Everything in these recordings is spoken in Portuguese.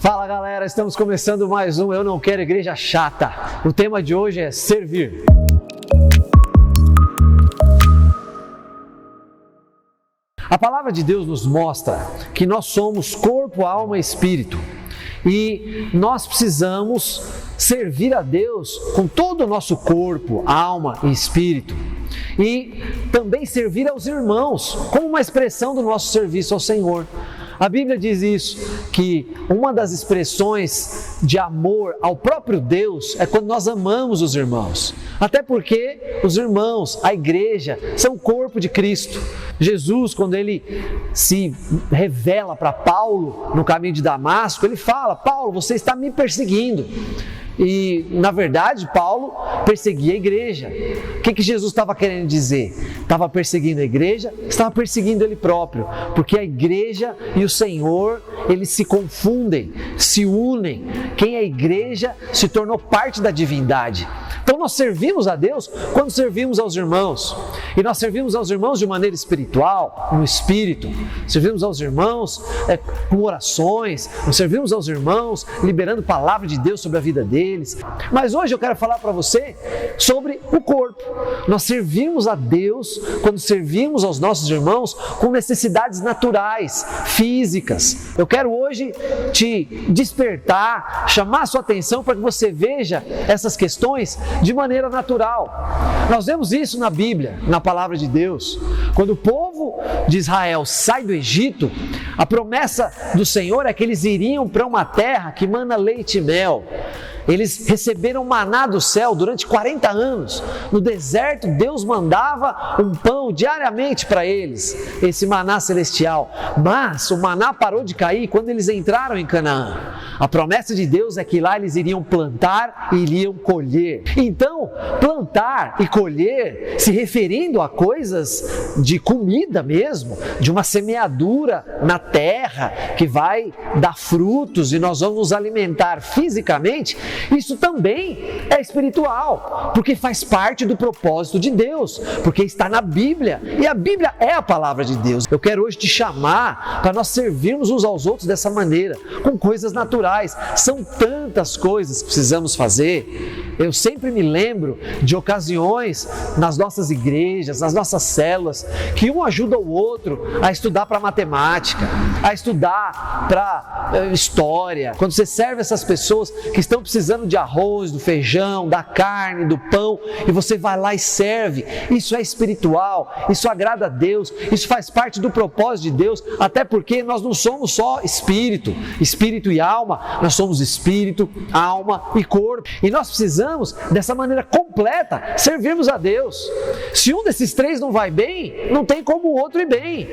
Fala galera, estamos começando mais um Eu Não Quero Igreja Chata. O tema de hoje é servir. A palavra de Deus nos mostra que nós somos corpo, alma e espírito. E nós precisamos servir a Deus com todo o nosso corpo, alma e espírito. E também servir aos irmãos, como uma expressão do nosso serviço ao Senhor. A Bíblia diz isso, que uma das expressões de amor ao próprio Deus é quando nós amamos os irmãos. Até porque os irmãos, a igreja, são o corpo de Cristo. Jesus, quando ele se revela para Paulo no caminho de Damasco, ele fala: Paulo, você está me perseguindo. E, na verdade, Paulo perseguia a igreja. O que Jesus estava querendo dizer? Estava perseguindo a igreja, estava perseguindo ele próprio, porque a igreja e o Senhor, eles se confundem, se unem. Quem é a igreja se tornou parte da divindade. Então nós servimos a Deus quando servimos aos irmãos. E nós servimos aos irmãos de maneira espiritual, no espírito. Servimos aos irmãos com orações. Nós servimos aos irmãos liberando palavra de Deus sobre a vida deles. Mas hoje eu quero falar para você sobre o corpo. Nós servimos a Deus quando servimos aos nossos irmãos com necessidades naturais, físicas. Eu quero hoje te despertar, chamar a sua atenção para que você veja essas questões de maneira natural. Nós vemos isso na Bíblia, na palavra de Deus. Quando o povo de Israel sai do Egito, a promessa do Senhor é que eles iriam para uma terra que mana leite e mel. Eles receberam maná do céu durante 40 anos. No deserto, Deus mandava um pão diariamente para eles, esse maná celestial. Mas o maná parou de cair quando eles entraram em Canaã. A promessa de Deus é que lá eles iriam plantar e iriam colher. Então, plantar e colher, se referindo a coisas de comida mesmo, de uma semeadura na terra que vai dar frutos e nós vamos nos alimentar fisicamente. Isso também é espiritual, porque faz parte do propósito de Deus, porque está na Bíblia, e a Bíblia é a palavra de Deus. Eu quero hoje te chamar para nós servirmos uns aos outros dessa maneira, com coisas naturais. São tantas coisas que precisamos fazer. Eu sempre me lembro de ocasiões nas nossas igrejas, nas nossas células, que um ajuda o outro a estudar para matemática, a estudar para história. Quando você serve essas pessoas que estão precisando de arroz, do feijão, da carne, do pão, e você vai lá e serve, isso é espiritual, isso agrada a Deus, isso faz parte do propósito de Deus, até porque nós não somos só espírito e alma, nós somos espírito, alma e corpo, e nós precisamos dessa maneira completa servirmos a Deus. Se um desses três não vai bem, não tem como o outro ir bem.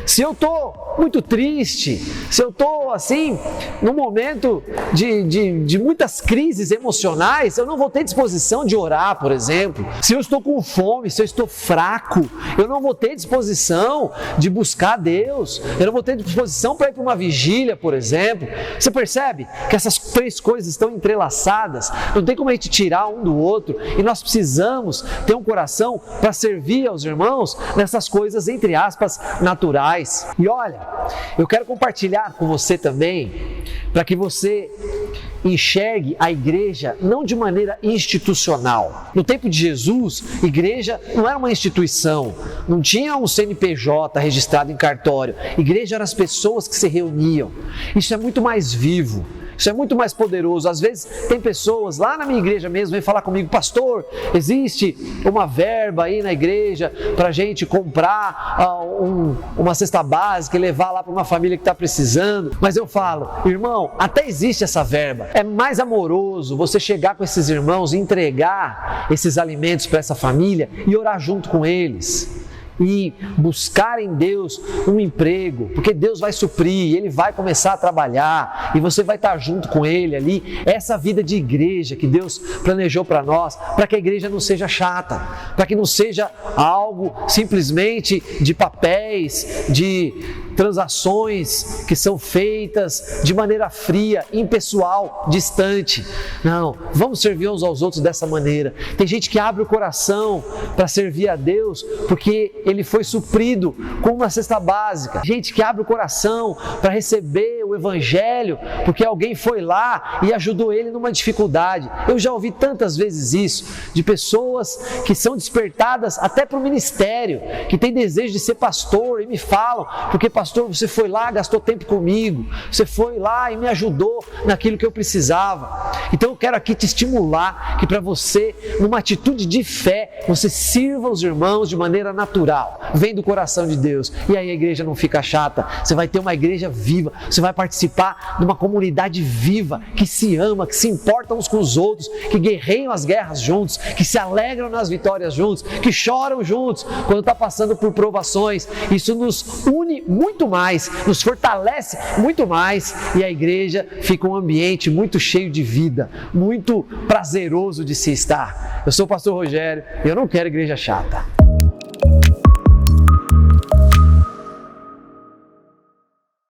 Se eu estou muito triste, se eu estou assim, num momento de muitas crises emocionais, eu não vou ter disposição de orar, por exemplo. Se eu estou com fome, se eu estou fraco, eu não vou ter disposição de buscar Deus, eu não vou ter disposição para ir para uma vigília, por exemplo. Você percebe que essas três coisas estão entrelaçadas, não tem como a gente tirar um do outro, e nós precisamos ter um coração para servir aos irmãos nessas coisas, entre aspas, naturais. E olha, eu quero compartilhar com você também, para que você enxergue a igreja não de maneira institucional. No tempo de Jesus, igreja não era uma instituição, não tinha um CNPJ registrado em cartório. Igreja eram as pessoas que se reuniam. Isso é muito mais vivo. Isso é muito mais poderoso. Às vezes tem pessoas lá na minha igreja mesmo, vem falar comigo: pastor, existe uma verba aí na igreja para a gente comprar uma cesta básica e levar lá para uma família que está precisando. Mas eu falo: irmão, até existe essa verba. É mais amoroso você chegar com esses irmãos e entregar esses alimentos para essa família e orar junto com eles. E buscar em Deus um emprego, porque Deus vai suprir, Ele vai começar a trabalhar e você vai estar junto com Ele ali. Essa vida de igreja que Deus planejou para nós, para que a igreja não seja chata, para que não seja algo simplesmente de papéis, de transações que são feitas de maneira fria, impessoal, distante. Não, vamos servir uns aos outros dessa maneira. Tem gente que abre o coração para servir a Deus porque ele foi suprido com uma cesta básica. Gente que abre o coração para receber o Evangelho porque alguém foi lá e ajudou ele numa dificuldade. Eu já ouvi tantas vezes isso, de pessoas que são despertadas até para o ministério, que têm desejo de ser pastor e me falam, porque pastor, você foi lá, gastou tempo comigo, você foi lá e me ajudou naquilo que eu precisava. Então eu quero aqui te estimular que para você, numa atitude de fé, você sirva os irmãos de maneira natural, vem do coração de Deus, e aí a igreja não fica chata, você vai ter uma igreja viva, você vai participar de uma comunidade viva, que se ama, que se importa uns com os outros, que guerreiam as guerras juntos, que se alegram nas vitórias juntos, que choram juntos quando está passando por provações. Isso nos une muito mais, nos fortalece muito mais, e a igreja fica um ambiente muito cheio de vida, muito prazeroso de se estar. Eu sou o pastor Rogério e eu não quero igreja chata.